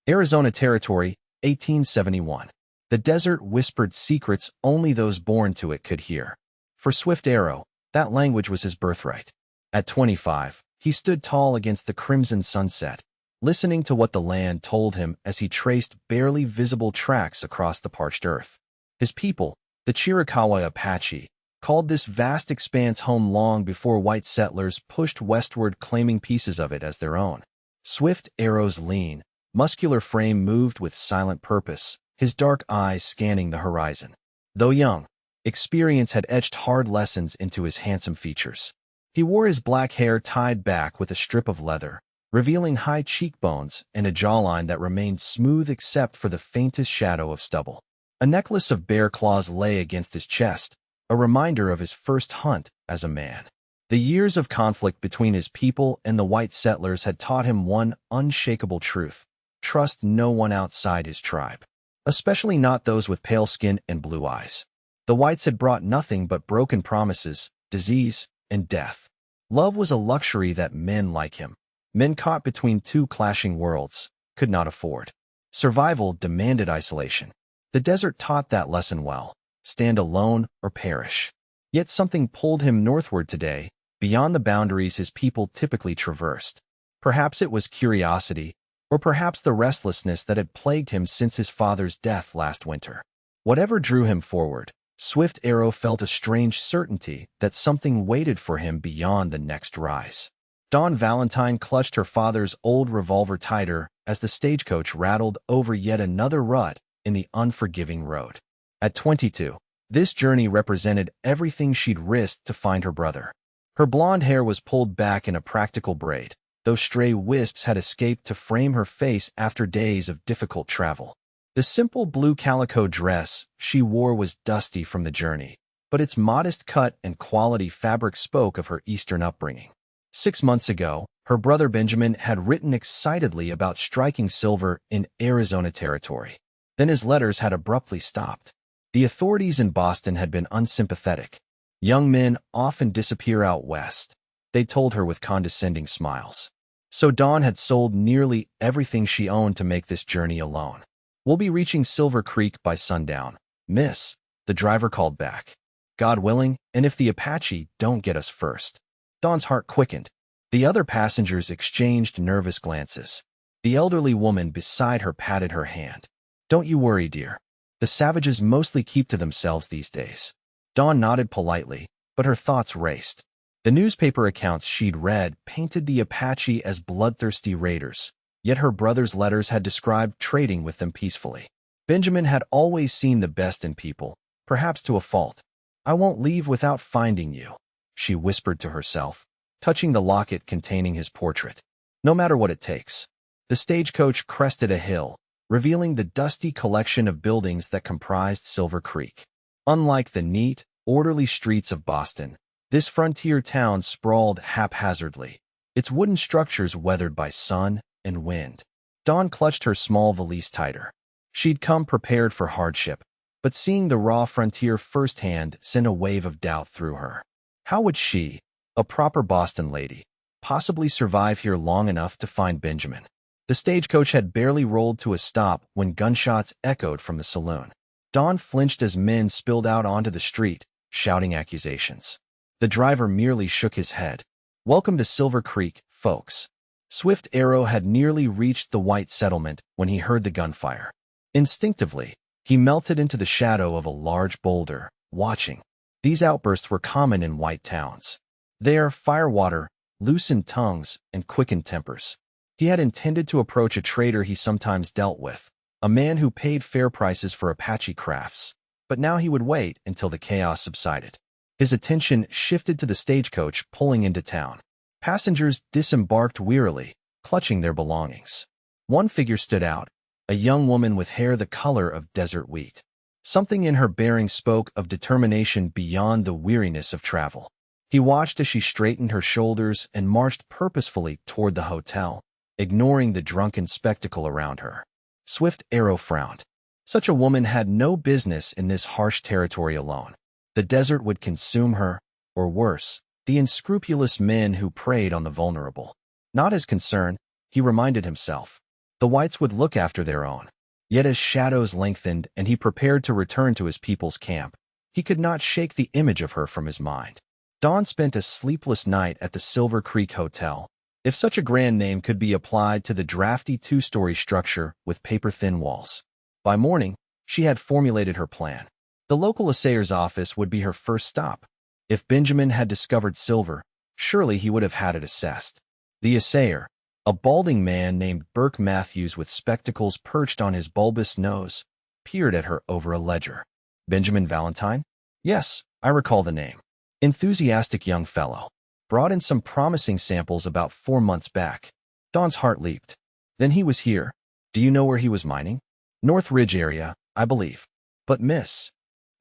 Arizona Territory, 1871. The desert whispered secrets only those born to it could hear. For Swift Arrow, that language was his birthright. At 25, he stood tall against the crimson sunset, listening to what the land told him as he traced barely visible tracks across the parched earth. His people, the Chiricahua Apache, called this vast expanse home long before white settlers pushed westward, claiming pieces of it as their own. Swift Arrow's lean, muscular frame moved with silent purpose, his dark eyes scanning the horizon. Though young, experience had etched hard lessons into his handsome features. He wore his black hair tied back with a strip of leather, revealing high cheekbones and a jawline that remained smooth except for the faintest shadow of stubble. A necklace of bear claws lay against his chest, a reminder of his first hunt as a man. The years of conflict between his people and the white settlers had taught him one unshakable truth: trust no one outside his tribe, especially not those with pale skin and blue eyes. The whites had brought nothing but broken promises, disease, and death. Love was a luxury that men like him, men caught between two clashing worlds, could not afford. Survival demanded isolation. The desert taught that lesson well: stand alone or perish. Yet something pulled him northward today, beyond the boundaries his people typically traversed. Perhaps it was curiosity, or perhaps the restlessness that had plagued him since his father's death last winter. Whatever drew him forward, Swift Arrow felt a strange certainty that something waited for him beyond the next rise. Dawn Valentine clutched her father's old revolver tighter as the stagecoach rattled over yet another rut in the unforgiving road. At 22, this journey represented everything she'd risked to find her brother. Her blonde hair was pulled back in a practical braid, though stray wisps had escaped to frame her face after days of difficult travel. The simple blue calico dress she wore was dusty from the journey, but its modest cut and quality fabric spoke of her Eastern upbringing. 6 months ago, her brother Benjamin had written excitedly about striking silver in Arizona Territory. Then his letters had abruptly stopped. The authorities in Boston had been unsympathetic. Young men often disappear out west, they told her with condescending smiles. So Dawn had sold nearly everything she owned to make this journey alone. "We'll be reaching Silver Creek by sundown, miss," the driver called back. "God willing, and if the Apache don't get us first." Dawn's heart quickened. The other passengers exchanged nervous glances. The elderly woman beside her patted her hand. "Don't you worry, dear. The savages mostly keep to themselves these days." Dawn nodded politely, but her thoughts raced. The newspaper accounts she'd read painted the Apache as bloodthirsty raiders, yet her brother's letters had described trading with them peacefully. Benjamin had always seen the best in people, perhaps to a fault. "I won't leave without finding you," she whispered to herself, touching the locket containing his portrait. "No matter what it takes." The stagecoach crested a hill, revealing the dusty collection of buildings that comprised Silver Creek. Unlike the neat, orderly streets of Boston, this frontier town sprawled haphazardly, its wooden structures weathered by sun and wind. Dawn clutched her small valise tighter. She'd come prepared for hardship, but seeing the raw frontier firsthand sent a wave of doubt through her. How would she, a proper Boston lady, possibly survive here long enough to find Benjamin? The stagecoach had barely rolled to a stop when gunshots echoed from the saloon. Dawn flinched as men spilled out onto the street, shouting accusations. The driver merely shook his head. "Welcome to Silver Creek, folks." Swift Arrow had nearly reached the white settlement when he heard the gunfire. Instinctively, he melted into the shadow of a large boulder, watching. These outbursts were common in white towns. There, firewater loosened tongues and quickened tempers. He had intended to approach a trader he sometimes dealt with, a man who paid fair prices for Apache crafts, but now he would wait until the chaos subsided. His attention shifted to the stagecoach pulling into town. Passengers disembarked wearily, clutching their belongings. One figure stood out, a young woman with hair the color of desert wheat. Something in her bearing spoke of determination beyond the weariness of travel. He watched as she straightened her shoulders and marched purposefully toward the hotel, ignoring the drunken spectacle around her. Swift Arrow frowned. Such a woman had no business in this harsh territory alone. The desert would consume her, or worse, the unscrupulous men who preyed on the vulnerable. Not his concern, he reminded himself. The whites would look after their own. Yet as shadows lengthened and he prepared to return to his people's camp, he could not shake the image of her from his mind. Dawn spent a sleepless night at the Silver Creek Hotel, if such a grand name could be applied to the drafty two-story structure with paper-thin walls. By morning, she had formulated her plan. The local assayer's office would be her first stop. If Benjamin had discovered silver, surely he would have had it assessed. The assayer, a balding man named Burke Matthews with spectacles perched on his bulbous nose, peered at her over a ledger. Benjamin Valentine? Yes, I recall the name. Enthusiastic young fellow. Brought in some promising samples about 4 months back. Dawn's heart leaped. Then he was here. Do you know where he was mining? North Ridge area, I believe. But miss.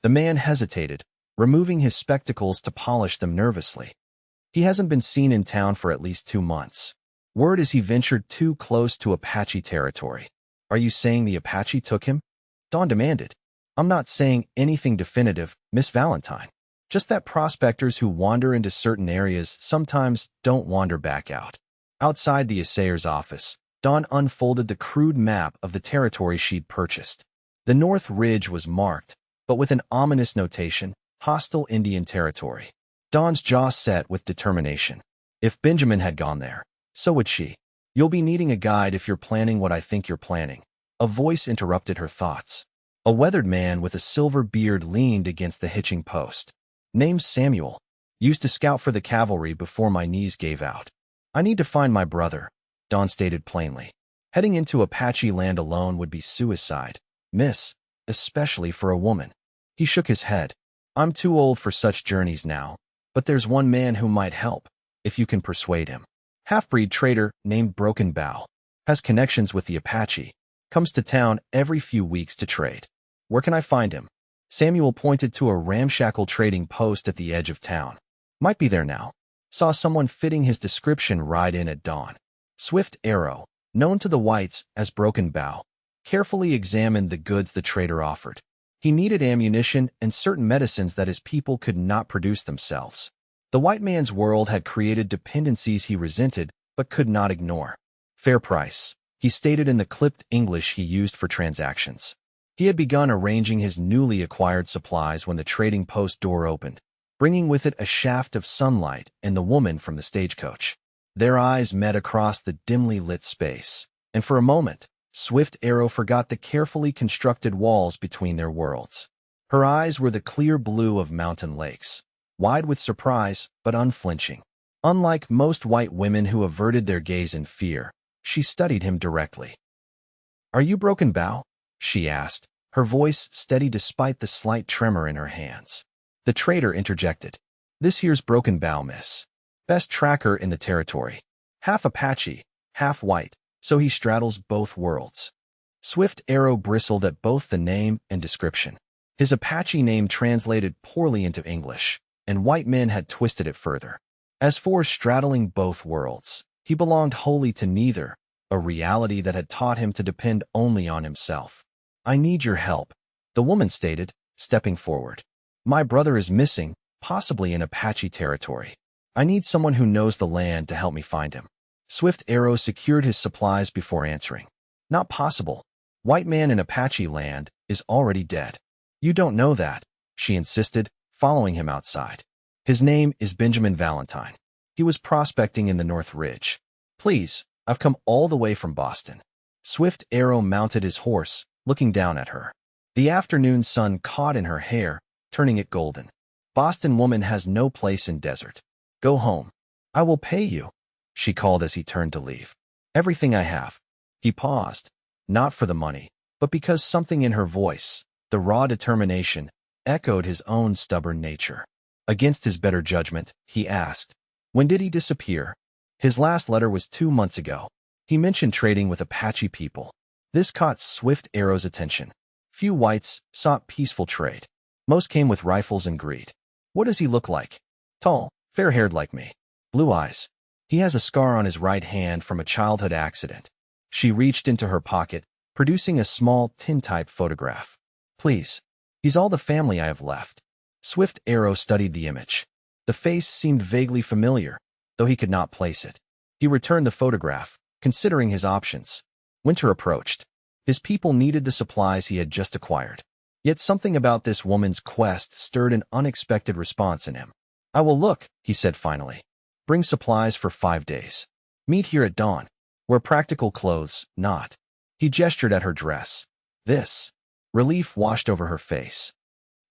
The man hesitated, removing his spectacles to polish them nervously. He hasn't been seen in town for at least 2 months. Word is he ventured too close to Apache territory. Are you saying the Apache took him? Dawn demanded. I'm not saying anything definitive, Miss Valentine. Just that prospectors who wander into certain areas sometimes don't wander back out. Outside the assayer's office, Dawn unfolded the crude map of the territory she'd purchased. The North Ridge was marked, but with an ominous notation, hostile Indian territory. Dawn's jaw set with determination. If Benjamin had gone there, so would she. You'll be needing a guide if you're planning what I think you're planning. A voice interrupted her thoughts. A weathered man with a silver beard leaned against the hitching post. Name's Samuel. Used to scout for the cavalry before my knees gave out. I need to find my brother, Dawn stated plainly. Heading into Apache land alone would be suicide, miss, especially for a woman. He shook his head. I'm too old for such journeys now, but there's one man who might help, if you can persuade him. Half-breed trader named Broken Bow. Has connections with the Apache. Comes to town every few weeks to trade. Where can I find him? Samuel pointed to a ramshackle trading post at the edge of town. Might be there now. Saw someone fitting his description ride in at dawn. Swift Arrow, known to the whites as Broken Bow, carefully examined the goods the trader offered. He needed ammunition and certain medicines that his people could not produce themselves. The white man's world had created dependencies he resented but could not ignore. Fair price, he stated in the clipped English he used for transactions. He had begun arranging his newly acquired supplies when the trading post door opened, bringing with it a shaft of sunlight and the woman from the stagecoach. Their eyes met across the dimly lit space, and for a moment, Swift Arrow forgot the carefully constructed walls between their worlds. Her eyes were the clear blue of mountain lakes, wide with surprise but unflinching. Unlike most white women who averted their gaze in fear, she studied him directly. Are you Broken Bow? She asked, her voice steady despite the slight tremor in her hands. The trader interjected. This here's Broken Bow, miss. Best tracker in the territory. Half Apache, half white, so he straddles both worlds. Swift Arrow bristled at both the name and description. His Apache name translated poorly into English, and white men had twisted it further. As for straddling both worlds, he belonged wholly to neither, a reality that had taught him to depend only on himself. I need your help, the woman stated, stepping forward. My brother is missing, possibly in Apache territory. I need someone who knows the land to help me find him. Swift Arrow secured his supplies before answering. Not possible. White man in Apache land is already dead. You don't know that, she insisted, following him outside. His name is Benjamin Valentine. He was prospecting in the North Ridge. Please, I've come all the way from Boston. Swift Arrow mounted his horse, looking down at her. The afternoon sun caught in her hair, turning it golden. Boston woman has no place in desert. Go home. I will pay you, she called as he turned to leave. Everything I have. He paused, not for the money, but because something in her voice, the raw determination, echoed his own stubborn nature. Against his better judgment, he asked, when did he disappear? His last letter was 2 months ago. He mentioned trading with Apache people. This caught Swift Arrow's attention. Few whites sought peaceful trade. Most came with rifles and greed. What does he look like? Tall, fair-haired like me. Blue eyes. He has a scar on his right hand from a childhood accident. She reached into her pocket, producing a small tintype photograph. Please. He's all the family I have left. Swift Arrow studied the image. The face seemed vaguely familiar, though he could not place it. He returned the photograph, considering his options. Winter approached. His people needed the supplies he had just acquired. Yet something about this woman's quest stirred an unexpected response in him. "I will look," he said finally. "Bring supplies for 5 days. Meet here at dawn. Wear practical clothes, not." He gestured at her dress. This. Relief washed over her face.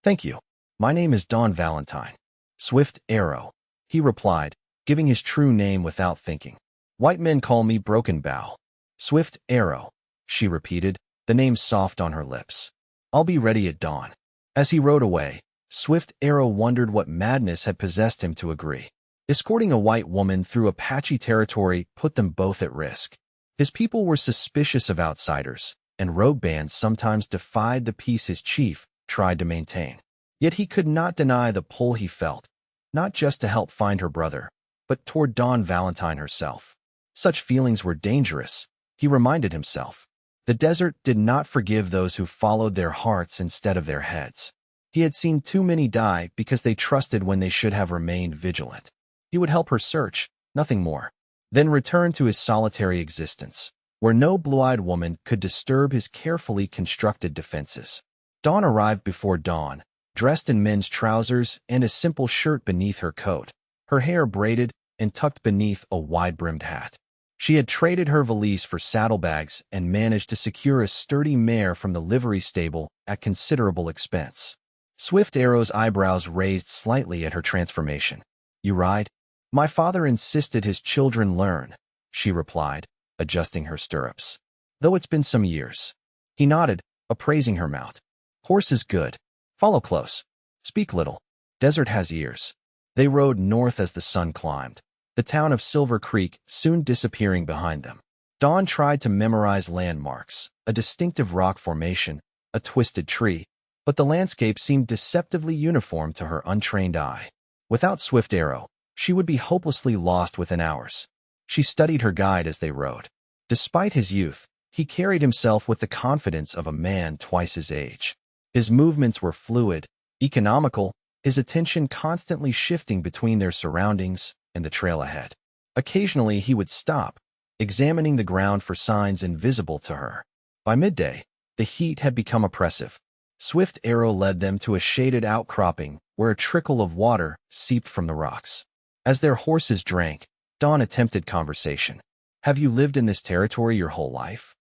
"Thank you. My name is Dawn Valentine. Swift Arrow," he replied, giving his true name without thinking. "White men call me Broken Bow." "Swift Arrow," she repeated, the name soft on her lips. "I'll be ready at dawn." As he rode away, Swift Arrow wondered what madness had possessed him to agree. Escorting a white woman through Apache territory put them both at risk. His people were suspicious of outsiders, and rogue bands sometimes defied the peace his chief tried to maintain. Yet he could not deny the pull he felt, not just to help find her brother, but toward Dawn Valentine herself. Such feelings were dangerous, he reminded himself. The desert did not forgive those who followed their hearts instead of their heads. He had seen too many die because they trusted when they should have remained vigilant. He would help her search, nothing more, then return to his solitary existence, where no blue-eyed woman could disturb his carefully constructed defenses. Dawn arrived before dawn, dressed in men's trousers and a simple shirt beneath her coat, her hair braided and tucked beneath a wide-brimmed hat. She had traded her valise for saddlebags and managed to secure a sturdy mare from the livery stable at considerable expense. Swift Arrow's eyebrows raised slightly at her transformation. "You ride?" "My father insisted his children learn," she replied, adjusting her stirrups. "Though it's been some years." He nodded, appraising her mount. "Horse is good. Follow close. Speak little. Desert has ears." They rode north as the sun climbed, the town of Silver Creek soon disappearing behind them. Dawn tried to memorize landmarks, a distinctive rock formation, a twisted tree, but the landscape seemed deceptively uniform to her untrained eye. Without Swift Arrow, she would be hopelessly lost within hours. She studied her guide as they rode. Despite his youth, he carried himself with the confidence of a man twice his age. His movements were fluid, economical, his attention constantly shifting between their surroundings and the trail ahead. Occasionally he would stop, examining the ground for signs invisible to her. By midday, the heat had become oppressive. Swift Arrow led them to a shaded outcropping where a trickle of water seeped from the rocks. As their horses drank, Dawn attempted conversation. "Have you lived in this territory your whole life?"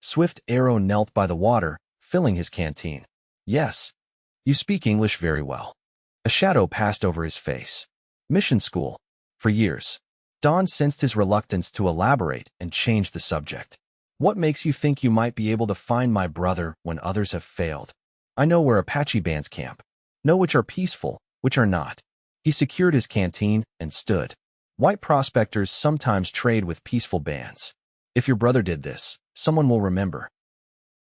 Swift Arrow knelt by the water, filling his canteen. "Yes. You speak English very well." A shadow passed over his face. "Mission school. For years." Dawn sensed his reluctance to elaborate and changed the subject. "What makes you think you might be able to find my brother when others have failed?" "I know where Apache bands camp. Know which are peaceful, which are not." He secured his canteen and stood. "White prospectors sometimes trade with peaceful bands. If your brother did this, someone will remember."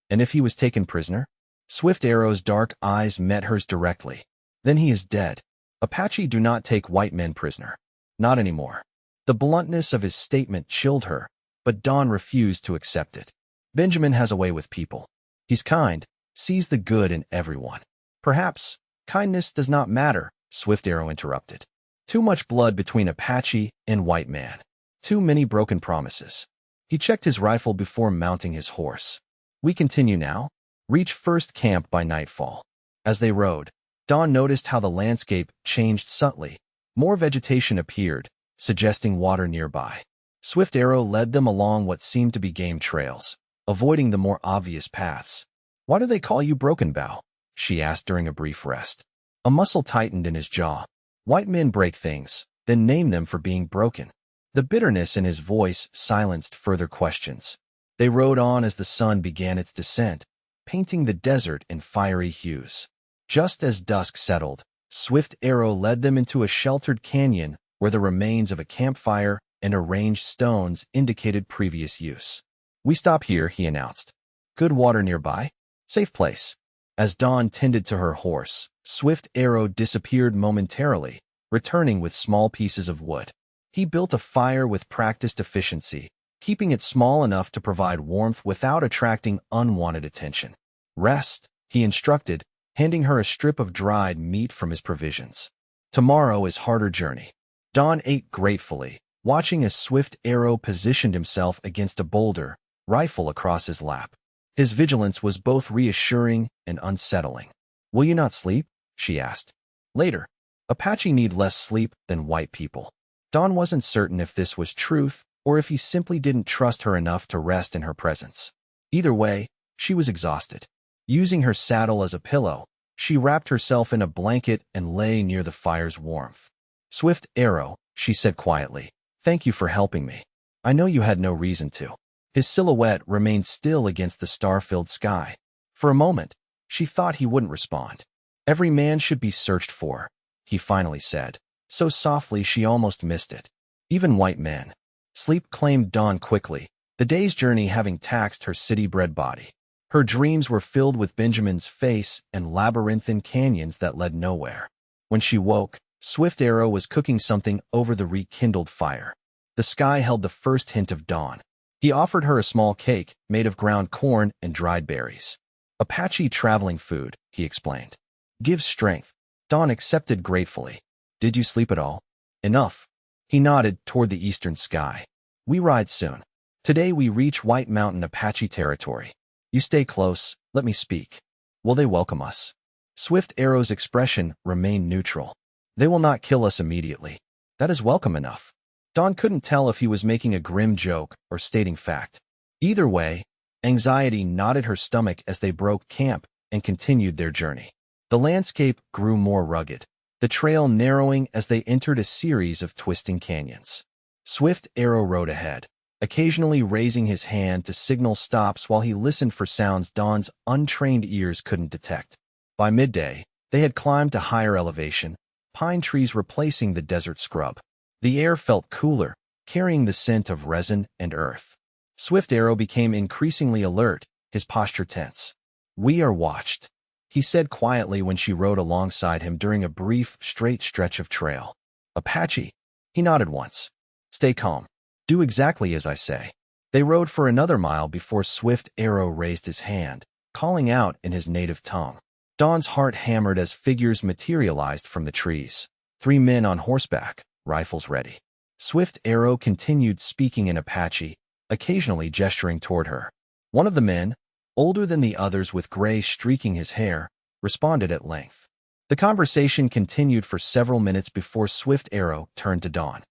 "And if he was taken prisoner?" Swift Arrow's dark eyes met hers directly. "Then he is dead. Apache do not take white men prisoner. Not anymore." The bluntness of his statement chilled her, but Dawn refused to accept it. "Benjamin has a way with people. He's kind, sees the good in everyone." "Perhaps kindness does not matter," Swift Arrow interrupted. "Too much blood between Apache and white man. Too many broken promises." He checked his rifle before mounting his horse. "We continue now. Reach first camp by nightfall." As they rode, Dawn noticed how the landscape changed subtly. More vegetation appeared, suggesting water nearby. Swift Arrow led them along what seemed to be game trails, avoiding the more obvious paths. "Why do they call you Broken Bow?" she asked during a brief rest. A muscle tightened in his jaw. "White men break things, then name them for being broken." The bitterness in his voice silenced further questions. They rode on as the sun began its descent, painting the desert in fiery hues. Just as dusk settled, Swift Arrow led them into a sheltered canyon where the remains of a campfire and arranged stones indicated previous use. "We stop here," he announced. "Good water nearby. Safe place." As Dawn tended to her horse, Swift Arrow disappeared momentarily, returning with small pieces of wood. He built a fire with practiced efficiency, keeping it small enough to provide warmth without attracting unwanted attention. "Rest," he instructed, handing her a strip of dried meat from his provisions. "Tomorrow is harder journey." Dawn ate gratefully, watching as Swift Arrow positioned himself against a boulder, rifle across his lap. His vigilance was both reassuring and unsettling. "Will you not sleep?" she asked. Later, Apache need less sleep than white people. Dawn wasn't certain if this was truth or if he simply didn't trust her enough to rest in her presence. Either way, she was exhausted. Using her saddle as a pillow, she wrapped herself in a blanket and lay near the fire's warmth. "Swift Arrow," she said quietly, "thank you for helping me. I know you had no reason to." His silhouette remained still against the star-filled sky. For a moment, she thought he wouldn't respond. "Every man should be searched for," he finally said, so softly she almost missed it. "Even white men." Sleep claimed Dawn quickly, the day's journey having taxed her city-bred body. Her dreams were filled with Benjamin's face and labyrinthine canyons that led nowhere. When she woke, Swift Arrow was cooking something over the rekindled fire. The sky held the first hint of dawn. He offered her a small cake made of ground corn and dried berries. "Apache traveling food," he explained. "Gives strength." Dawn accepted gratefully. "Did you sleep at all?" "Enough." He nodded toward the eastern sky. "We ride soon. Today we reach White Mountain Apache territory. You stay close, let me speak." "Will they welcome us?" Swift Arrow's expression remained neutral. "They will not kill us immediately. That is welcome enough." Dawn couldn't tell if he was making a grim joke or stating fact. Either way, anxiety knotted her stomach as they broke camp and continued their journey. The landscape grew more rugged, the trail narrowing as they entered a series of twisting canyons. Swift Arrow rode ahead, occasionally raising his hand to signal stops while he listened for sounds Dawn's untrained ears couldn't detect. By midday, they had climbed to higher elevation, pine trees replacing the desert scrub. The air felt cooler, carrying the scent of resin and earth. Swift Arrow became increasingly alert, his posture tense. "We are watched," he said quietly when she rode alongside him during a brief, straight stretch of trail. "Apache?" He nodded once. "Stay calm. Do exactly as I say." They rode for another mile before Swift Arrow raised his hand, calling out in his native tongue. Dawn's heart hammered as figures materialized from the trees. 3 men on horseback, rifles ready. Swift Arrow continued speaking in Apache, occasionally gesturing toward her. One of the men, older than the others with gray streaking his hair, responded at length. The conversation continued for several minutes before Swift Arrow turned to Dawn.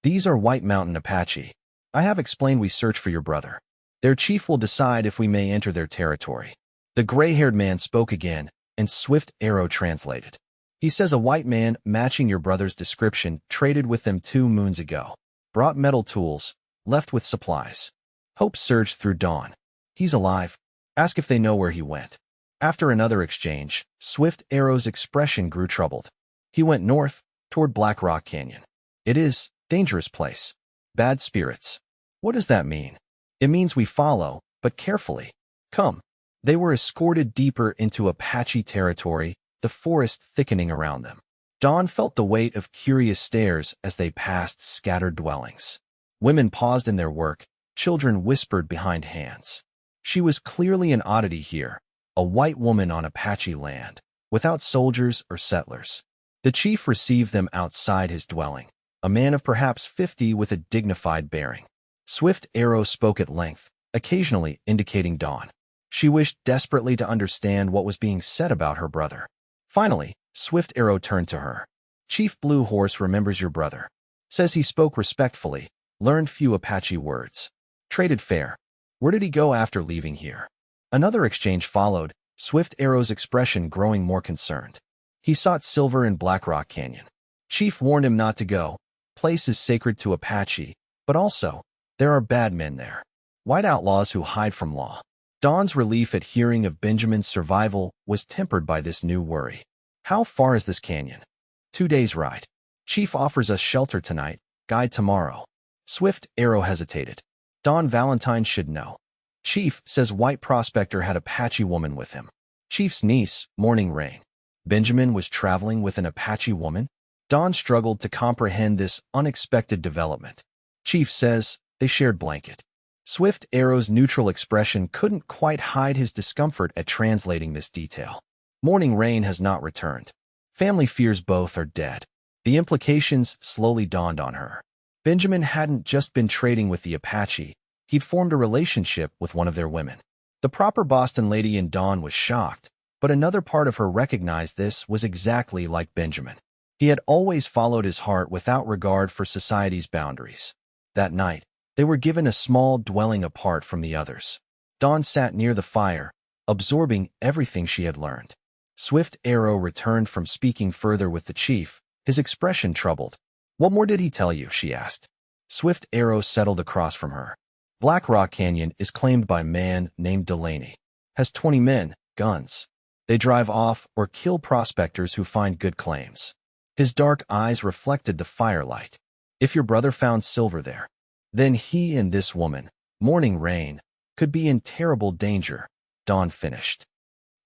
"These are White Mountain Apache. I have explained we search for your brother. Their chief will decide if we may enter their territory." The gray-haired man spoke again, and Swift Arrow translated. "He says a white man matching your brother's description traded with them 2 moons ago. Brought metal tools, left with supplies." Hope surged through Dawn. "He's alive. Ask if they know where he went." After another exchange, Swift Arrow's expression grew troubled. "He went north, toward Black Rock Canyon. It is dangerous place. Bad spirits." "What does that mean?" "It means we follow, but carefully. Come." They were escorted deeper into Apache territory, the forest thickening around them. Dawn felt the weight of curious stares as they passed scattered dwellings. Women paused in their work, children whispered behind hands. She was clearly an oddity here, a white woman on Apache land, without soldiers or settlers. The chief received them outside his dwelling, a man of perhaps 50 with a dignified bearing. Swift Arrow spoke at length, occasionally indicating Dawn. She wished desperately to understand what was being said about her brother. Finally, Swift Arrow turned to her. "Chief Blue Horse remembers your brother. Says he spoke respectfully, learned few Apache words. Traded fair. Where did he go after leaving here?" Another exchange followed, Swift Arrow's expression growing more concerned. "He sought silver in Black Rock Canyon. Chief warned him not to go. Place is sacred to Apache, but also, there are bad men there. White outlaws who hide from law." Dawn's relief at hearing of Benjamin's survival was tempered by this new worry. "How far is this canyon?" 2 days' ride. Chief offers us shelter tonight, guide tomorrow." Swift Arrow hesitated. Dawn Valentine should know. "Chief says White Prospector had Apache woman with him. Chief's niece, Morning Rain." Benjamin was traveling with an Apache woman? Dawn struggled to comprehend this unexpected development. "Chief says they shared blanket." Swift Arrow's neutral expression couldn't quite hide his discomfort at translating this detail. "Morning Rain has not returned. Family fears both are dead." The implications slowly dawned on her. Benjamin hadn't just been trading with the Apache, He'd formed a relationship with one of their women. The proper Boston lady in Dawn was shocked, but another part of her recognized this was exactly like Benjamin. He had always followed his heart without regard for society's boundaries. That night, they were given a small dwelling apart from the others. Dawn sat near the fire, absorbing everything she had learned. Swift Arrow returned from speaking further with the chief, his expression troubled. "What more did he tell you?" she asked. Swift Arrow settled across from her. "Black Rock Canyon is claimed by a man named Delaney. Has 20 men, guns. They drive off or kill prospectors who find good claims." His dark eyes reflected the firelight. "If your brother found silver there, then he and this woman, Morning Rain, could be in terrible danger," Dawn finished.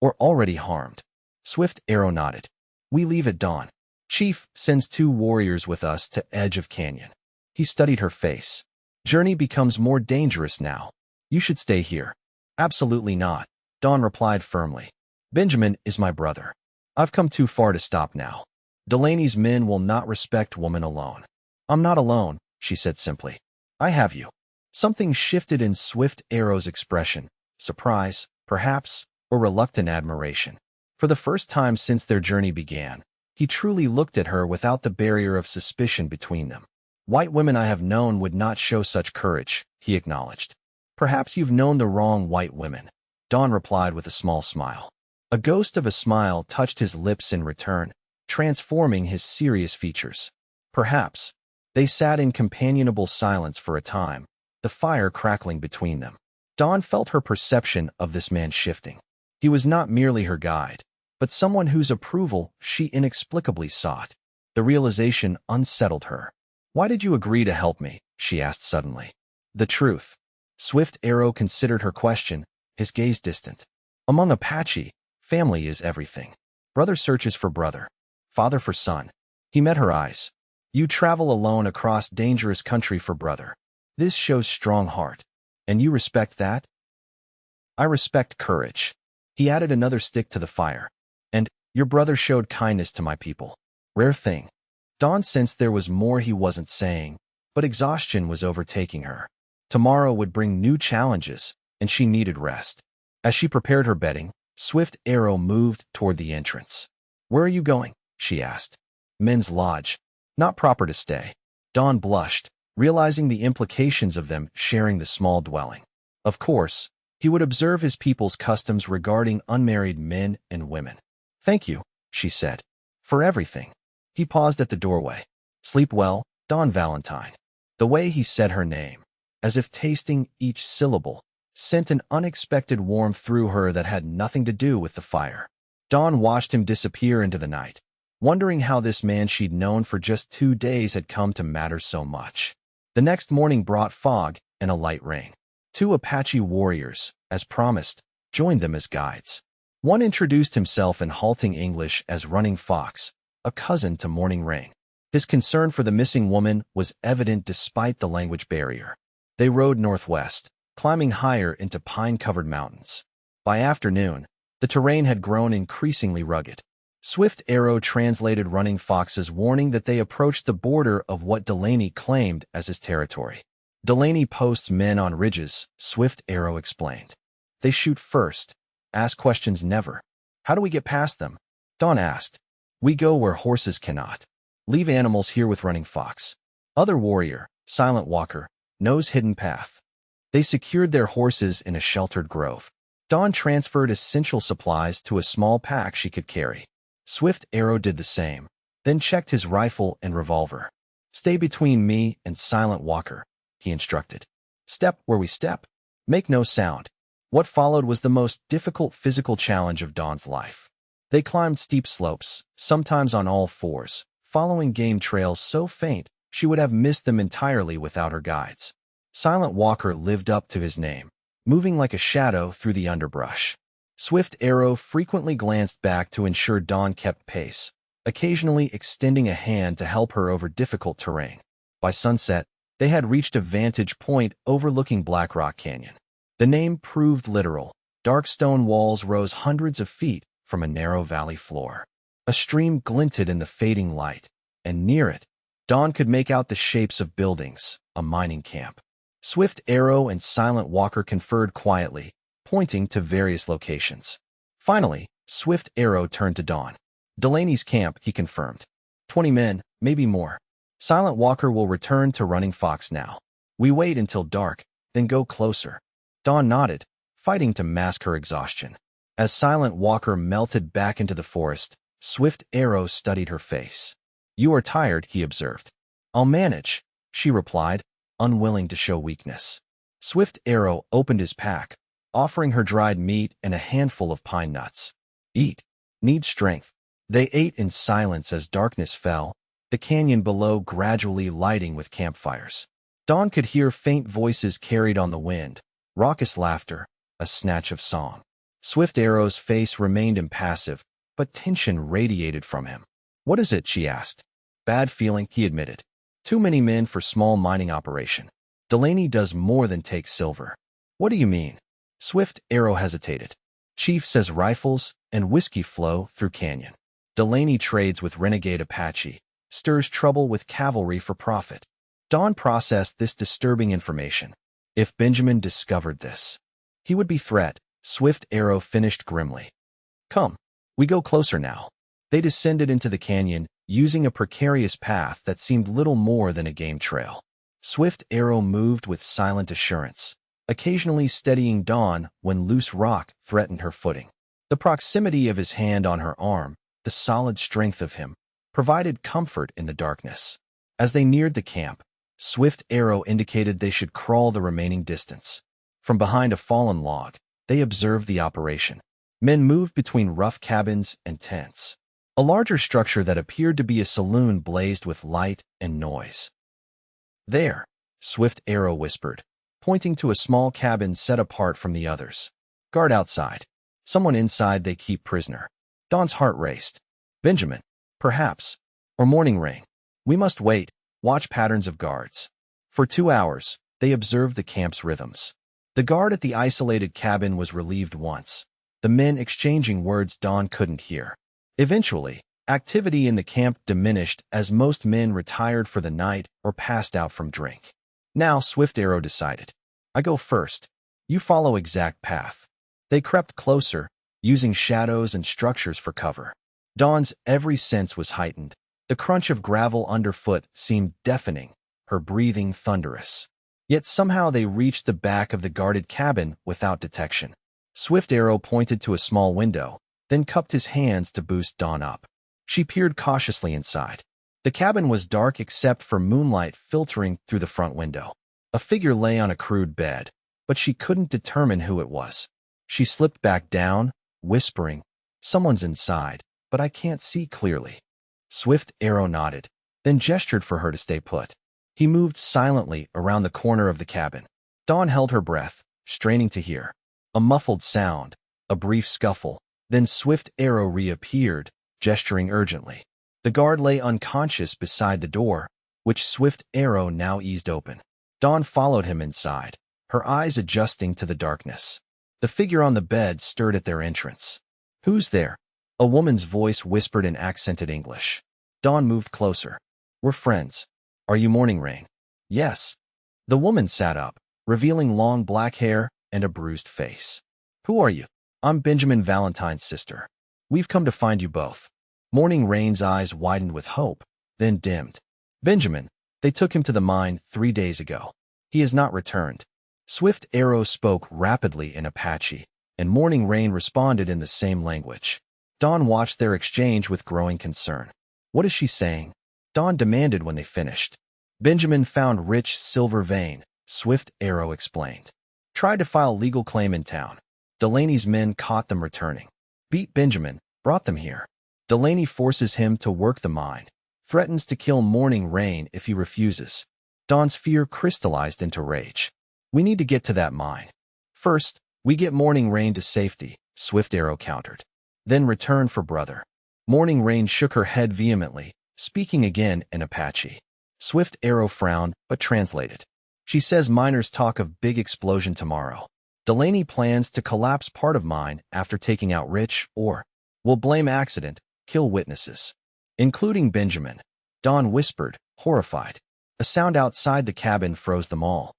"Or already harmed." Swift Arrow nodded. "We leave at dawn. Chief sends 2 warriors with us to edge of canyon." He studied her face. "Journey becomes more dangerous now. You should stay here." "Absolutely not," Dawn replied firmly. "Benjamin is my brother. I've come too far to stop now. Delaney's men will not respect woman alone." "I'm not alone," she said simply. "I have you." Something shifted in Swift Arrow's expression. Surprise, perhaps, or reluctant admiration. For the first time since their journey began, he truly looked at her without the barrier of suspicion between them. "White women I have known would not show such courage," he acknowledged. "Perhaps you've known the wrong white women," Dawn replied with a small smile. A ghost of a smile touched his lips in return, transforming his serious features. "Perhaps." They sat in companionable silence for a time, the fire crackling between them. Dawn felt her perception of this man shifting. He was not merely her guide, but someone whose approval she inexplicably sought. The realization unsettled her. "Why did you agree to help me?" she asked suddenly. "The truth." Swift Arrow considered her question, his gaze distant. "Among Apache, family is everything. Brother searches for brother, father for son." He met her eyes. "You travel alone across dangerous country for brother. This shows strong heart. And you respect that?" "I respect courage." He added another stick to the fire. "And your brother showed kindness to my people. Rare thing." Dawn sensed there was more he wasn't saying, but exhaustion was overtaking her. Tomorrow would bring new challenges, and she needed rest. As she prepared her bedding, Swift Arrow moved toward the entrance. "Where are you going?" she asked. "Men's lodge. Not proper to stay." Dawn blushed, realizing the implications of them sharing the small dwelling. Of course, he would observe his people's customs regarding unmarried men and women. "Thank you," she said, "for everything." He paused at the doorway. "Sleep well, Dawn Valentine." The way he said her name, as if tasting each syllable, sent an unexpected warmth through her that had nothing to do with the fire. Dawn watched him disappear into the night, wondering how this man she'd known for just 2 days had come to matter so much. The next morning brought fog and a light rain. 2 Apache warriors, as promised, joined them as guides. One introduced himself in halting English as Running Fox, a cousin to Morning Rain. His concern for the missing woman was evident despite the language barrier. They rode northwest, climbing higher into pine-covered mountains. By afternoon, the terrain had grown increasingly rugged. Swift Arrow translated Running Fox's warning that they approached the border of what Delaney claimed as his territory. "Delaney posts men on ridges," Swift Arrow explained. "They shoot first. Ask questions never." "How do we get past them?" Dawn asked. "We go where horses cannot. Leave animals here with Running Fox." Other warrior, Silent Walker, knows hidden path. They secured their horses in a sheltered grove. Dawn transferred essential supplies to a small pack she could carry. Swift Arrow did the same, then checked his rifle and revolver. "Stay between me and Silent Walker," he instructed. "Step where we step. Make no sound." What followed was the most difficult physical challenge of Dawn's life. They climbed steep slopes, sometimes on all fours, following game trails so faint she would have missed them entirely without her guides. Silent Walker lived up to his name, moving like a shadow through the underbrush. Swift Arrow frequently glanced back to ensure Dawn kept pace, occasionally extending a hand to help her over difficult terrain. By sunset, they had reached a vantage point overlooking Black Rock Canyon. The name proved literal. Dark stone walls rose hundreds of feet from a narrow valley floor. A stream glinted in the fading light, and near it, Dawn could make out the shapes of buildings, a mining camp. Swift Arrow and Silent Walker conferred quietly, pointing to various locations. Finally, Swift Arrow turned to Dawn. Delaney's camp, he confirmed. 20 men, maybe more. Silent Walker will return to Running Fox now. We wait until dark, then go closer. Dawn nodded, fighting to mask her exhaustion. As Silent Walker melted back into the forest, Swift Arrow studied her face. You are tired, he observed. I'll manage, she replied, unwilling to show weakness. Swift Arrow opened his pack, offering her dried meat and a handful of pine nuts. Eat. Need strength. They ate in silence as darkness fell, the canyon below gradually lighting with campfires. Dawn could hear faint voices carried on the wind, raucous laughter, a snatch of song. Swift Arrow's face remained impassive, but tension radiated from him. What is it? She asked. Bad feeling, he admitted. Too many men for small mining operation. Delaney does more than take silver. What do you mean? Swift Arrow hesitated. Chief says rifles and whiskey flow through canyon. Delaney trades with renegade Apache, stirs trouble with cavalry for profit. Dawn processed this disturbing information. If Benjamin discovered this, he would be threat. Swift Arrow finished grimly. Come, we go closer now. They descended into the canyon, using a precarious path that seemed little more than a game trail. Swift Arrow moved with silent assurance, occasionally steadying Dawn when loose rock threatened her footing. The proximity of his hand on her arm, the solid strength of him, provided comfort in the darkness. As they neared the camp, Swift Arrow indicated they should crawl the remaining distance. From behind a fallen log, they observed the operation. Men moved between rough cabins and tents. A larger structure that appeared to be a saloon blazed with light and noise. There, Swift Arrow whispered, pointing to a small cabin set apart from the others. Guard outside. Someone inside they keep prisoner. Dawn's heart raced. Benjamin, perhaps, or Morning Rain. We must wait, watch patterns of guards. For 2 hours, they observed the camp's rhythms. The guard at the isolated cabin was relieved once, the men exchanging words Dawn couldn't hear. Eventually, activity in the camp diminished as most men retired for the night or passed out from drink. Now Swift Arrow decided. I go first. You follow exact path. They crept closer, using shadows and structures for cover. Dawn's every sense was heightened. The crunch of gravel underfoot seemed deafening, her breathing thunderous. Yet somehow they reached the back of the guarded cabin without detection. Swift Arrow pointed to a small window, then cupped his hands to boost Dawn up. She peered cautiously inside. The cabin was dark except for moonlight filtering through the front window. A figure lay on a crude bed, but she couldn't determine who it was. She slipped back down, whispering, Someone's inside, but I can't see clearly. Swift Arrow nodded, then gestured for her to stay put. He moved silently around the corner of the cabin. Dawn held her breath, straining to hear. A muffled sound, a brief scuffle, then Swift Arrow reappeared, gesturing urgently. The guard lay unconscious beside the door, which Swift Arrow now eased open. Dawn followed him inside, her eyes adjusting to the darkness. The figure on the bed stirred at their entrance. Who's there? A woman's voice whispered in accented English. Dawn moved closer. We're friends. Are you Morning Rain? Yes. The woman sat up, revealing long black hair and a bruised face. Who are you? I'm Benjamin Valentine's sister. We've come to find you both. Morning Rain's eyes widened with hope, then dimmed. Benjamin, they took him to the mine 3 days ago. He has not returned. Swift Arrow spoke rapidly in Apache, and Morning Rain responded in the same language. Dawn watched their exchange with growing concern. What is she saying? Dawn demanded when they finished. Benjamin found rich silver vein, Swift Arrow explained. Tried to file legal claim in town. Delaney's men caught them returning. Beat Benjamin, brought them here. Delaney forces him to work the mine. Threatens to kill Morning Rain if he refuses. Dawn's fear crystallized into rage. We need to get to that mine. First, we get Morning Rain to safety, Swift Arrow countered. Then return for brother. Morning Rain shook her head vehemently, speaking again in Apache. Swift Arrow frowned, but translated. She says miners talk of big explosion tomorrow. Delaney plans to collapse part of mine after taking out Rich or will blame accident, kill witnesses. Including Benjamin. Dawn whispered, horrified. A sound outside the cabin froze them all.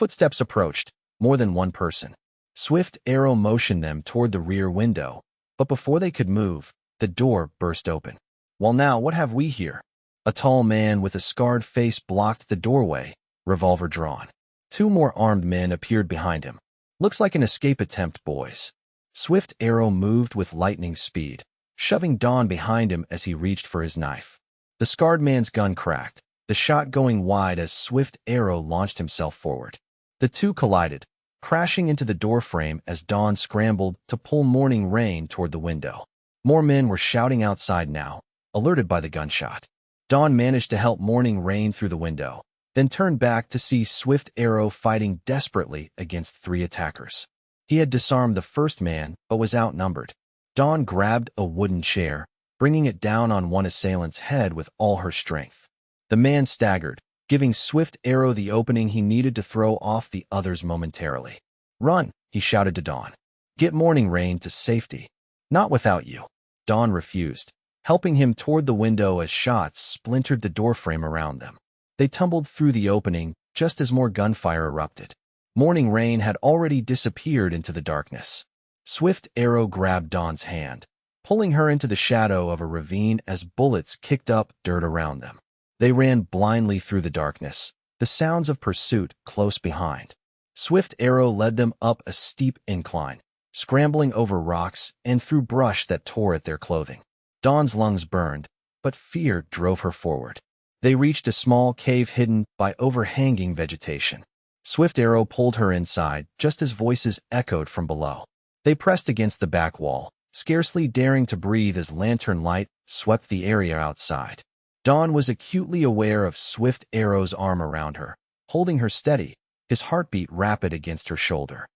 Footsteps approached, more than one person. Swift Arrow motioned them toward the rear window, but before they could move, the door burst open. Well now, what have we here? A tall man with a scarred face blocked the doorway, revolver drawn. Two more armed men appeared behind him. Looks like an escape attempt, boys. Swift Arrow moved with lightning speed, shoving Dawn behind him as he reached for his knife. The scarred man's gun cracked, the shot going wide as Swift Arrow launched himself forward. The two collided, crashing into the doorframe as Dawn scrambled to pull Morning Rain toward the window. More men were shouting outside now, alerted by the gunshot. Dawn managed to help Morning Rain through the window, then turned back to see Swift Arrow fighting desperately against three attackers. He had disarmed the first man, but was outnumbered. Dawn grabbed a wooden chair, bringing it down on one assailant's head with all her strength. The man staggered, giving Swift Arrow the opening he needed to throw off the others momentarily. "Run," he shouted to Dawn. "Get Morning Rain to safety." "Not without you." Dawn refused, helping him toward the window as shots splintered the doorframe around them. They tumbled through the opening just as more gunfire erupted. Morning Rain had already disappeared into the darkness. Swift Arrow grabbed Dawn's hand, pulling her into the shadow of a ravine as bullets kicked up dirt around them. They ran blindly through the darkness, the sounds of pursuit close behind. Swift Arrow led them up a steep incline, scrambling over rocks and through brush that tore at their clothing. Dawn's lungs burned, but fear drove her forward. They reached a small cave hidden by overhanging vegetation. Swift Arrow pulled her inside just as voices echoed from below. They pressed against the back wall, scarcely daring to breathe as lantern light swept the area outside. Dawn was acutely aware of Swift Arrow's arm around her, holding her steady, his heartbeat rapid against her shoulder.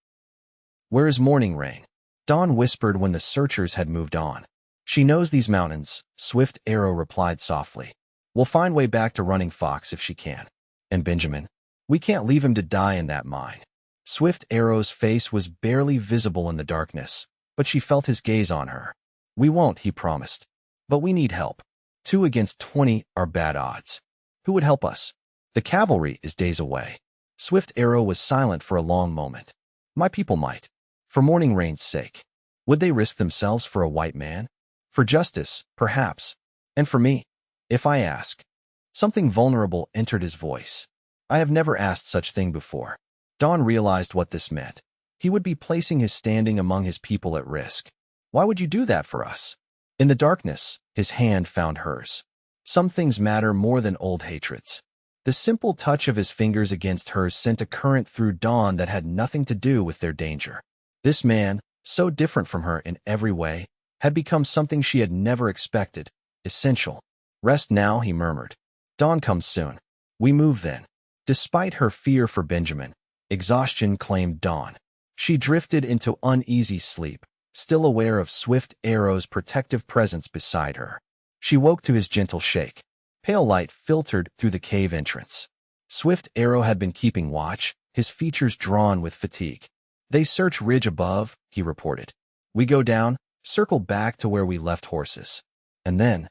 "Where is Morning Rain?" Dawn whispered when the searchers had moved on. "She knows these mountains," Swift Arrow replied softly. "We'll find way back to Running Fox if she can. And Benjamin? We can't leave him to die in that mine." Swift Arrow's face was barely visible in the darkness, but she felt his gaze on her. "We won't," he promised. "But we need help. 2 against 20 are bad odds. Who would help us? The cavalry is days away." Swift Arrow was silent for a long moment. "My people might. For Morning Rain's sake. Would they risk themselves for a white man? For justice, perhaps. And for me? If I ask." Something vulnerable entered his voice. "I have never asked such thing before." Dawn realized what this meant. He would be placing his standing among his people at risk. "Why would you do that for us?" In the darkness, his hand found hers. Some things matter more than old hatreds. The simple touch of his fingers against hers sent a current through Dawn that had nothing to do with their danger. This man, so different from her in every way, had become something she had never expected, essential. "Rest now," he murmured. "Dawn comes soon. We move then." Despite her fear for Benjamin, exhaustion claimed Dawn. She drifted into uneasy sleep, still aware of Swift Arrow's protective presence beside her. She woke to his gentle shake. Pale light filtered through the cave entrance. Swift Arrow had been keeping watch, his features drawn with fatigue. "They search ridge above," he reported. "We go down, circle back to where we left horses. And then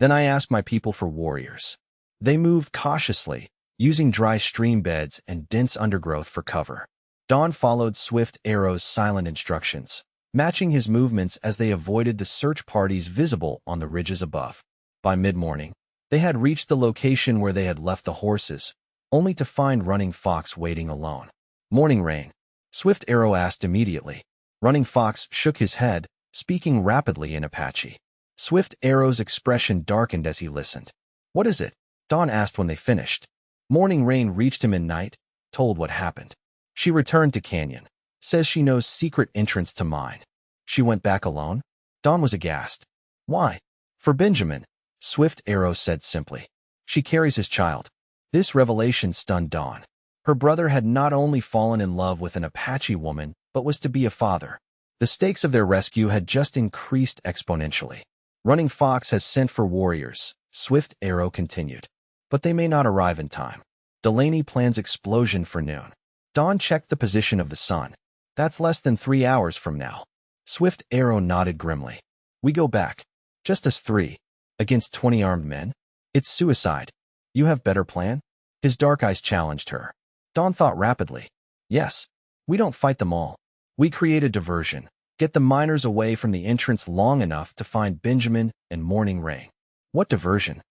I ask my people for warriors." They moved cautiously, using dry stream beds and dense undergrowth for cover. Dawn followed Swift Arrow's silent instructions, matching his movements as they avoided the search parties visible on the ridges above. By mid-morning, they had reached the location where they had left the horses, only to find Running Fox waiting alone. "Morning Rain?" Swift Arrow asked immediately. Running Fox shook his head, speaking rapidly in Apache. Swift Arrow's expression darkened as he listened. "What is it?" Dawn asked when they finished. "Morning Rain reached him in night, told what happened. She returned to Canyon. Says she knows secret entrance to mine." "She went back alone?" Dawn was aghast. "Why?" "For Benjamin," Swift Arrow said simply. "She carries his child." This revelation stunned Dawn. Her brother had not only fallen in love with an Apache woman, but was to be a father. The stakes of their rescue had just increased exponentially. "Running Fox has sent for warriors," Swift Arrow continued. "But they may not arrive in time. Delaney plans explosion for noon." Dawn checked the position of the sun. "That's less than 3 hours from now." Swift Arrow nodded grimly. "We go back. Just us 3. Against 20 armed men? It's suicide. You have better plan?" His dark eyes challenged her. Dawn thought rapidly. Yes. We don't fight them all. We create a diversion. Get the miners away from the entrance long enough to find Benjamin and Morning Rain. What diversion?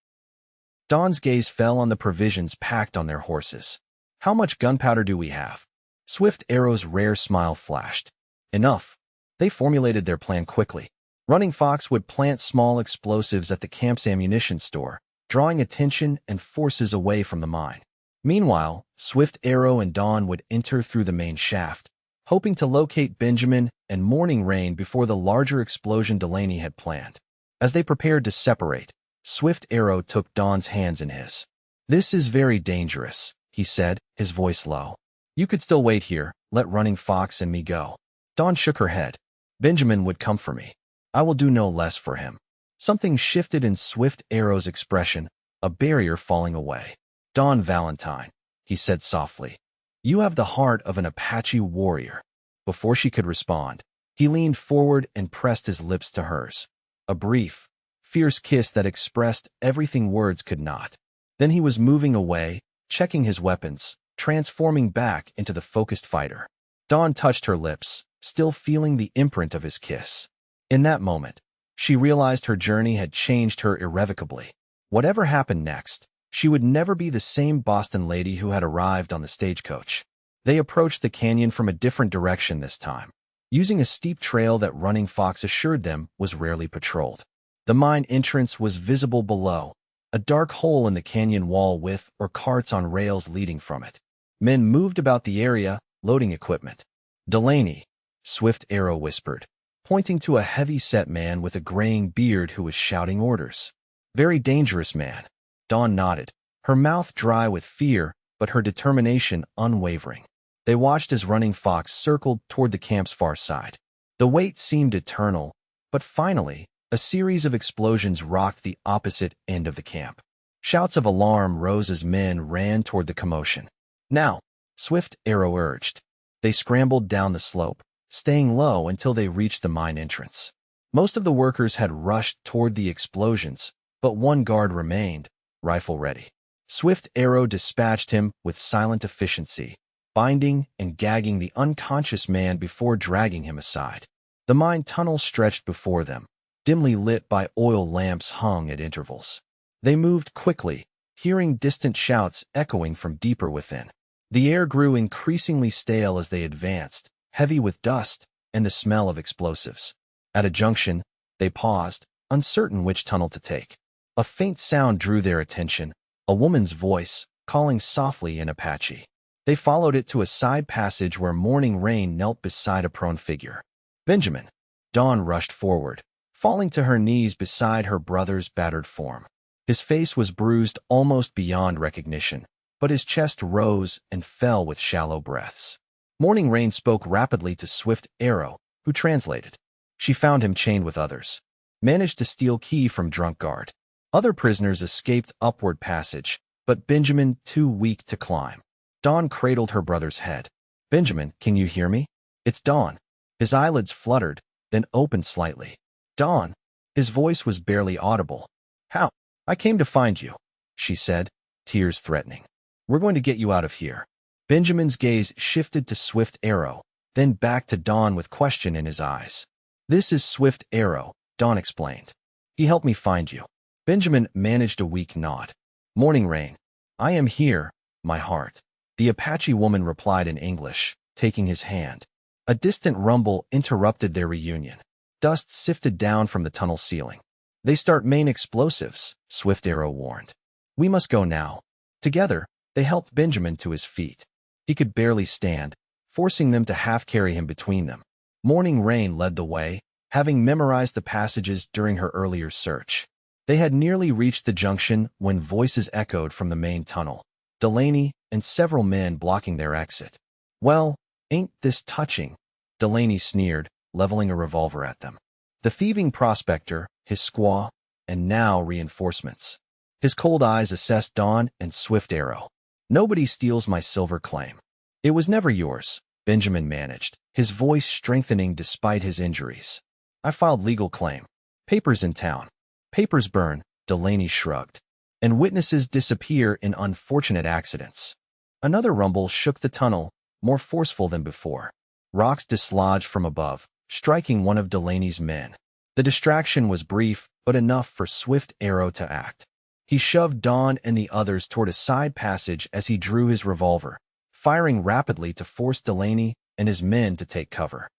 Dawn's gaze fell on the provisions packed on their horses. How much gunpowder do we have? Swift Arrow's rare smile flashed. Enough. They formulated their plan quickly. Running Fox would plant small explosives at the camp's ammunition store, drawing attention and forces away from the mine. Meanwhile, Swift Arrow and Dawn would enter through the main shaft, hoping to locate Benjamin and Morning Rain before the larger explosion Delaney had planned. As they prepared to separate, Swift Arrow took Dawn's hands in his. "This is very dangerous," he said, his voice low. "You could still wait here, let Running Fox and me go." Dawn shook her head. "Benjamin would come for me. I will do no less for him." Something shifted in Swift Arrow's expression, a barrier falling away. "Dawn Valentine," he said softly. "You have the heart of an Apache warrior." Before she could respond, he leaned forward and pressed his lips to hers. A brief, fierce kiss that expressed everything words could not. Then he was moving away, checking his weapons, transforming back into the focused fighter. Dawn touched her lips, still feeling the imprint of his kiss. In that moment, she realized her journey had changed her irrevocably. Whatever happened next, she would never be the same Boston lady who had arrived on the stagecoach. They approached the canyon from a different direction this time, using a steep trail that Running Fox assured them was rarely patrolled. The mine entrance was visible below, a dark hole in the canyon wall with or carts on rails leading from it. Men moved about the area, loading equipment. "Delaney," Swift Arrow whispered, pointing to a heavy-set man with a graying beard who was shouting orders. "Very dangerous man." Dawn nodded, her mouth dry with fear, but her determination unwavering. They watched as Running Fox circled toward the camp's far side. The wait seemed eternal, but finally, a series of explosions rocked the opposite end of the camp. Shouts of alarm rose as men ran toward the commotion. "Now," Swift Arrow urged. They scrambled down the slope, staying low until they reached the mine entrance. Most of the workers had rushed toward the explosions, but one guard remained, rifle ready. Swift Arrow dispatched him with silent efficiency, binding and gagging the unconscious man before dragging him aside. The mine tunnel stretched before them, dimly lit by oil lamps hung at intervals. They moved quickly, hearing distant shouts echoing from deeper within. The air grew increasingly stale as they advanced, heavy with dust and the smell of explosives. At a junction, they paused, uncertain which tunnel to take. A faint sound drew their attention, a woman's voice, calling softly in Apache. They followed it to a side passage where Morning Rain knelt beside a prone figure. "Benjamin." Dawn rushed forward, falling to her knees beside her brother's battered form. His face was bruised almost beyond recognition, but his chest rose and fell with shallow breaths. Morning Rain spoke rapidly to Swift Arrow, who translated. She found him chained with others. Managed to steal key from drunk guard. Other prisoners escaped upward passage, but Benjamin too weak to climb. Dawn cradled her brother's head. "Benjamin, can you hear me?" "It's Dawn." His eyelids fluttered, then opened slightly. "Dawn." His voice was barely audible. "How?" "I came to find you," she said, tears threatening. "We're going to get you out of here." Benjamin's gaze shifted to Swift Arrow, then back to Dawn with question in his eyes. "This is Swift Arrow," Dawn explained. "He helped me find you." Benjamin managed a weak nod. "Morning Rain." "I am here, my heart," the Apache woman replied in English, taking his hand. A distant rumble interrupted their reunion. Dust sifted down from the tunnel ceiling. "They start main explosives," Swift Arrow warned. "We must go now." Together, they helped Benjamin to his feet. He could barely stand, forcing them to half-carry him between them. Morning Rain led the way, having memorized the passages during her earlier search. They had nearly reached the junction when voices echoed from the main tunnel, Delaney and several men blocking their exit. "Well, ain't this touching?" Delaney sneered, leveling a revolver at them. The thieving prospector, his squaw, and now reinforcements. His cold eyes assessed Dawn and Swift Arrow. "Nobody steals my silver claim." "It was never yours," Benjamin managed, his voice strengthening despite his injuries. "I filed legal claim. Papers in town." "Papers burn," Delaney shrugged. "And witnesses disappear in unfortunate accidents." Another rumble shook the tunnel, more forceful than before. Rocks dislodged from above, striking one of Delaney's men. The distraction was brief, but enough for Swift Arrow to act. He shoved Dawn and the others toward a side passage as he drew his revolver, firing rapidly to force Delaney and his men to take cover.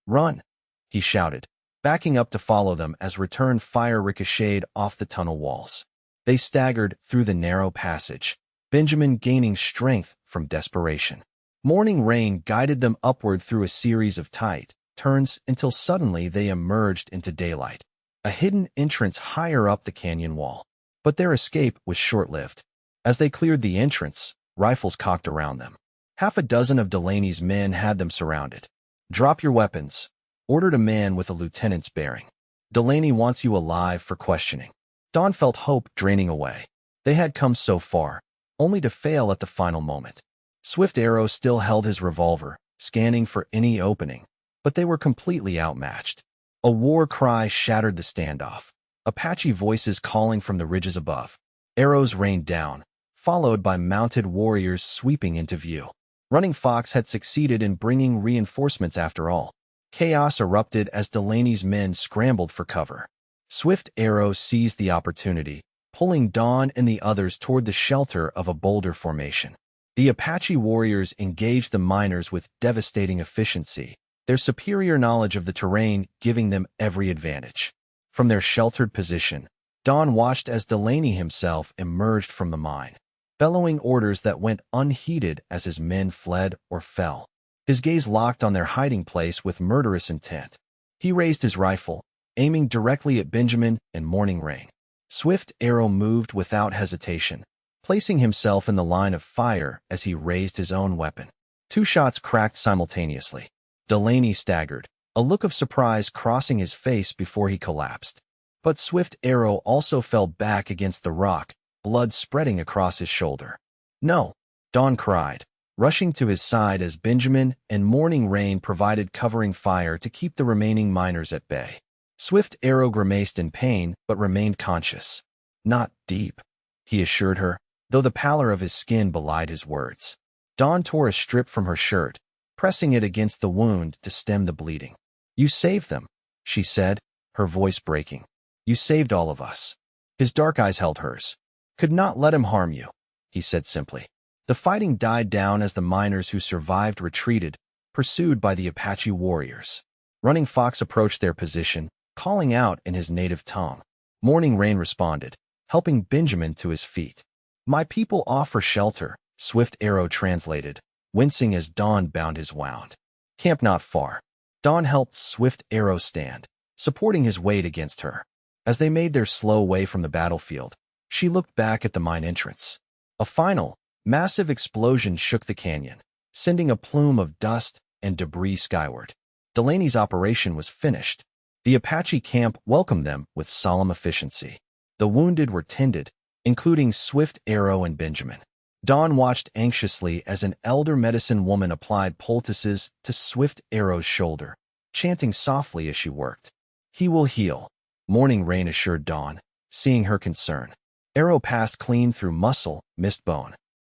"Run!" he shouted, backing up to follow them as return fire ricocheted off the tunnel walls. They staggered through the narrow passage, Benjamin gaining strength from desperation. Morning rain guided them upward through a series of tight turns until suddenly they emerged into daylight, a hidden entrance higher up the canyon wall. But their escape was short-lived. As they cleared the entrance, rifles cocked around them. Half a dozen of Delaney's men had them surrounded. "Drop your weapons," ordered a man with a lieutenant's bearing. "Delaney wants you alive for questioning." Dawn felt hope draining away. They had come so far, only to fail at the final moment. Swift Arrow still held his revolver, scanning for any opening, but they were completely outmatched. A war cry shattered the standoff. Apache voices calling from the ridges above. Arrows rained down, followed by mounted warriors sweeping into view. Running Fox had succeeded in bringing reinforcements after all. Chaos erupted as Delaney's men scrambled for cover. Swift Arrow seized the opportunity, pulling Dawn and the others toward the shelter of a boulder formation. The Apache warriors engaged the miners with devastating efficiency, their superior knowledge of the terrain giving them every advantage. From their sheltered position, Dawn watched as Delaney himself emerged from the mine, bellowing orders that went unheeded as his men fled or fell. His gaze locked on their hiding place with murderous intent. He raised his rifle, aiming directly at Benjamin and Morning Rain. Swift Arrow moved without hesitation, placing himself in the line of fire as he raised his own weapon. 2 shots cracked simultaneously. Delaney staggered, a look of surprise crossing his face before he collapsed. But Swift Arrow also fell back against the rock, blood spreading across his shoulder. "No!" Dawn cried, rushing to his side as Benjamin and Morning Rain provided covering fire to keep the remaining miners at bay. Swift Arrow grimaced in pain but remained conscious. "Not deep," he assured her, though the pallor of his skin belied his words. Dawn tore a strip from her shirt, pressing it against the wound to stem the bleeding. "You saved them," she said, her voice breaking. "You saved all of us." His dark eyes held hers. "Could not let him harm you," he said simply. The fighting died down as the miners who survived retreated, pursued by the Apache warriors. Running Fox approached their position, calling out in his native tongue. Morning Rain responded, helping Benjamin to his feet. "My people offer shelter," Swift Arrow translated, wincing as Dawn bound his wound. "Camp not far." Dawn helped Swift Arrow stand, supporting his weight against her. As they made their slow way from the battlefield, she looked back at the mine entrance. A final, massive explosion shook the canyon, sending a plume of dust and debris skyward. Delaney's operation was finished. The Apache camp welcomed them with solemn efficiency. The wounded were tended, including Swift Arrow and Benjamin. Dawn watched anxiously as an elder medicine woman applied poultices to Swift Arrow's shoulder, chanting softly as she worked. "He will heal," Morning Rain assured Dawn, seeing her concern. Arrow passed clean through muscle, missed bone.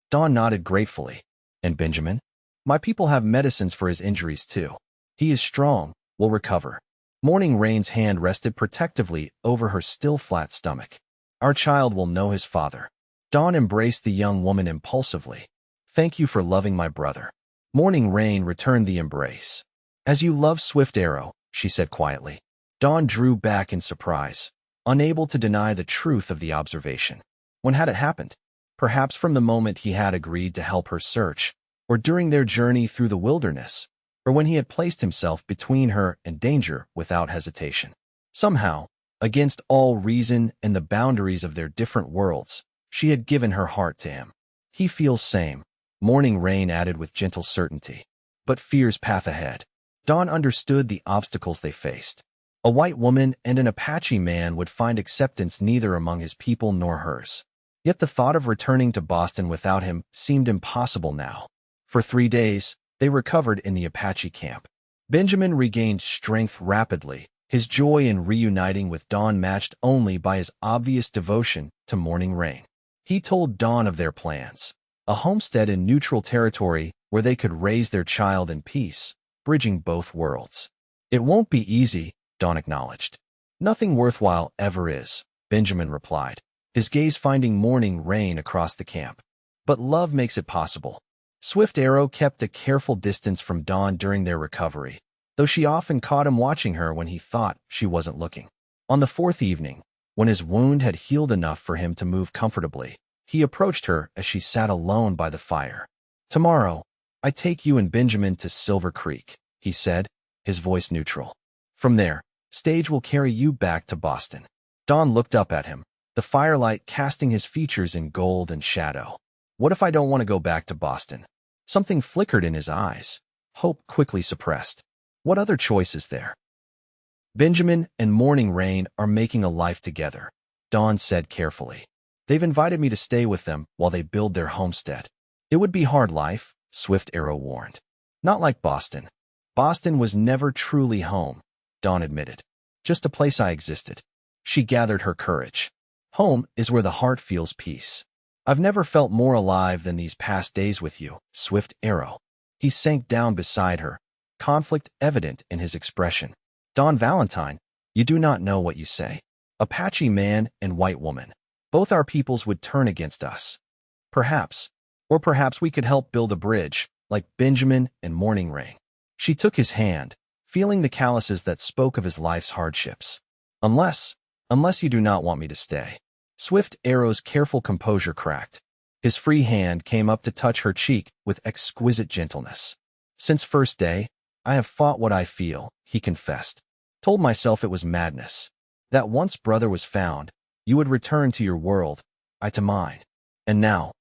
Dawn nodded gratefully. "And Benjamin? My people have medicines for his injuries too. He is strong, will recover." Morning Rain's hand rested protectively over her still flat stomach. "Our child will know his father." Dawn embraced the young woman impulsively. "Thank you for loving my brother." Morning Rain returned the embrace. "As you love Swift Arrow," she said quietly. Dawn drew back in surprise, unable to deny the truth of the observation. When had it happened? Perhaps from the moment he had agreed to help her search, or during their journey through the wilderness, or when he had placed himself between her and danger without hesitation. Somehow, against all reason and the boundaries of their different worlds, she had given her heart to him. "He feels same," Morning Rain added with gentle certainty. "But fears path ahead." Dawn understood the obstacles they faced. A white woman and an Apache man would find acceptance neither among his people nor hers. Yet the thought of returning to Boston without him seemed impossible now. For 3 days, they recovered in the Apache camp. Benjamin regained strength rapidly, his joy in reuniting with Dawn matched only by his obvious devotion to Morning Rain. He told Dawn of their plans, a homestead in neutral territory where they could raise their child in peace, bridging both worlds. It won't be easy, Dawn acknowledged. Nothing worthwhile ever is, Benjamin replied, his gaze finding morning rain across the camp. But love makes it possible. Swift Arrow kept a careful distance from Dawn during their recovery, though she often caught him watching her when he thought she wasn't looking. On the fourth evening, when his wound had healed enough for him to move comfortably, he approached her as she sat alone by the fire. "Tomorrow, I take you and Benjamin to Silver Creek," he said, his voice neutral. "From there, stage will carry you back to Boston." Dawn looked up at him, the firelight casting his features in gold and shadow. "What if I don't want to go back to Boston?" Something flickered in his eyes. Hope quickly suppressed. What other choice is there? "Benjamin and Morning Rain are making a life together," Dawn said carefully. "They've invited me to stay with them while they build their homestead." "It would be hard life," Swift Arrow warned. "Not like Boston." "Boston was never truly home," Dawn admitted. "Just a place I existed." She gathered her courage. "Home is where the heart feels peace. I've never felt more alive than these past days with you, Swift Arrow." He sank down beside her, conflict evident in his expression. "Dawn Valentine, you do not know what you say. Apache man and white woman. Both our peoples would turn against us. Perhaps we could help build a bridge, like Benjamin and Morning Rain." She took his hand, feeling the calluses that spoke of his life's hardships. Unless you do not want me to stay." Swift Arrow's careful composure cracked. His free hand came up to touch her cheek with exquisite gentleness. "Since first day, I have fought what I feel," he confessed. "Told myself it was madness. That once brother was found, you would return to your world, I to mine. And now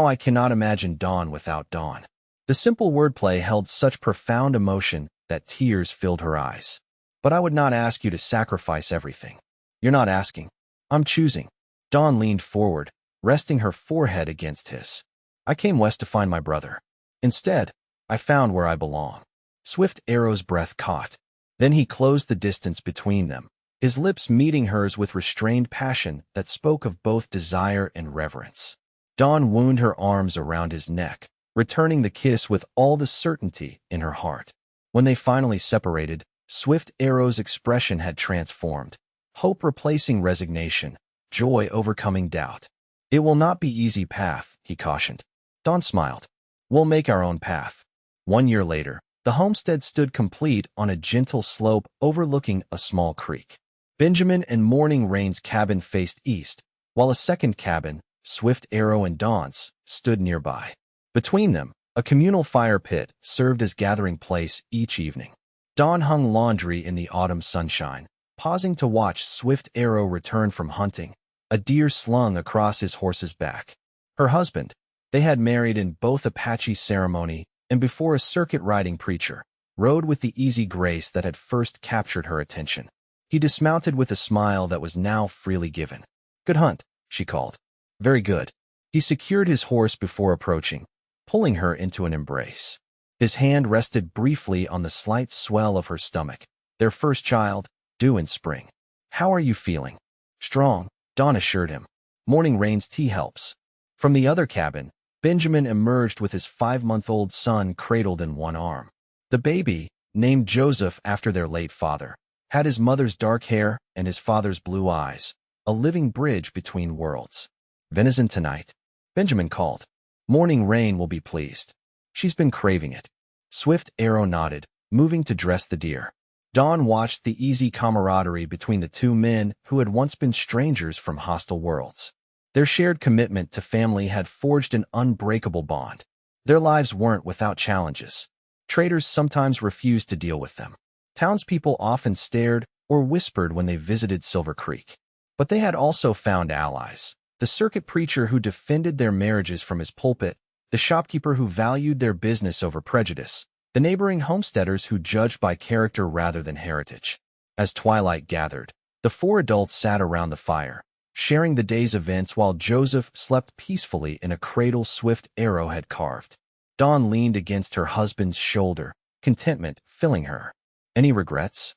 I cannot imagine Dawn without Dawn." The simple wordplay held such profound emotion that tears filled her eyes. "But I would not ask you to sacrifice everything." "You're not asking. I'm choosing." Dawn leaned forward, resting her forehead against his. "I came west to find my brother. Instead, I found where I belong." Swift Arrow's breath caught. Then he closed the distance between them, his lips meeting hers with restrained passion that spoke of both desire and reverence. Dawn wound her arms around his neck, returning the kiss with all the certainty in her heart. When they finally separated, Swift Arrow's expression had transformed, hope replacing resignation, joy overcoming doubt. "It will not be easy path," he cautioned. Dawn smiled. "We'll make our own path." 1 year later, the homestead stood complete on a gentle slope overlooking a small creek. Benjamin and Morning Rain's cabin faced east, while a second cabin, Swift Arrow and Dawn's, stood nearby. Between them, a communal fire pit served as gathering place each evening. Dawn hung laundry in the autumn sunshine, pausing to watch Swift Arrow return from hunting, a deer slung across his horse's back. Her husband, they had married in both Apache ceremony and before a circuit-riding preacher, rode with the easy grace that had first captured her attention. He dismounted with a smile that was now freely given. "Good hunt," she called. "Very good." He secured his horse before approaching, pulling her into an embrace. His hand rested briefly on the slight swell of her stomach, their first child, due in spring. "How are you feeling?" "Strong," Dawn assured him. "Morning Rain's tea helps." From the other cabin, Benjamin emerged with his 5-month-old son cradled in one arm. The baby, named Joseph after their late father, had his mother's dark hair and his father's blue eyes, a living bridge between worlds. "Venison tonight," Benjamin called. "Morning Rain will be pleased. She's been craving it." Swift Arrow nodded, moving to dress the deer. Dawn watched the easy camaraderie between the two men who had once been strangers from hostile worlds. Their shared commitment to family had forged an unbreakable bond. Their lives weren't without challenges. Traders sometimes refused to deal with them. Townspeople often stared or whispered when they visited Silver Creek. But they had also found allies. The circuit preacher who defended their marriages from his pulpit, the shopkeeper who valued their business over prejudice, the neighboring homesteaders who judged by character rather than heritage. As twilight gathered, the 4 adults sat around the fire, sharing the day's events while Joseph slept peacefully in a cradle Swift Arrow had carved. Dawn leaned against her husband's shoulder, contentment filling her. "Any regrets?"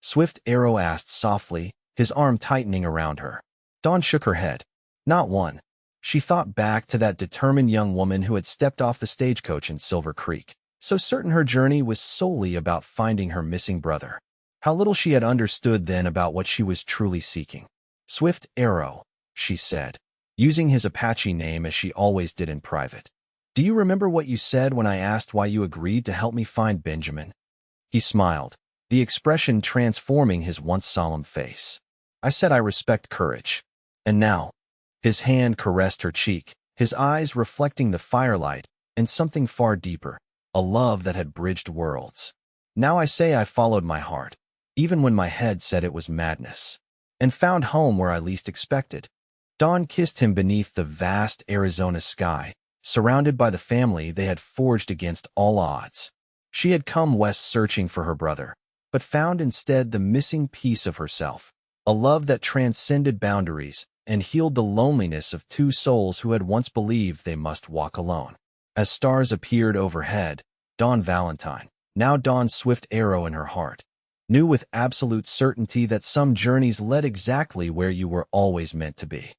Swift Arrow asked softly, his arm tightening around her. Dawn shook her head. "Not one." She thought back to that determined young woman who had stepped off the stagecoach in Silver Creek, so certain her journey was solely about finding her missing brother. How little she had understood then about what she was truly seeking. "Swift Arrow," she said, using his Apache name as she always did in private. "Do you remember what you said when I asked why you agreed to help me find Benjamin?" He smiled, the expression transforming his once solemn face. "I said I respect courage. And now," his hand caressed her cheek, his eyes reflecting the firelight and something far deeper, a love that had bridged worlds. "Now I say I followed my heart, even when my head said it was madness, and found home where I least expected." Dawn kissed him beneath the vast Arizona sky, surrounded by the family they had forged against all odds. She had come west searching for her brother, but found instead the missing piece of herself, a love that transcended boundaries and healed the loneliness of two souls who had once believed they must walk alone. As stars appeared overhead, Dawn Valentine, now Dawn's swift arrow in her heart, knew with absolute certainty that some journeys led exactly where you were always meant to be.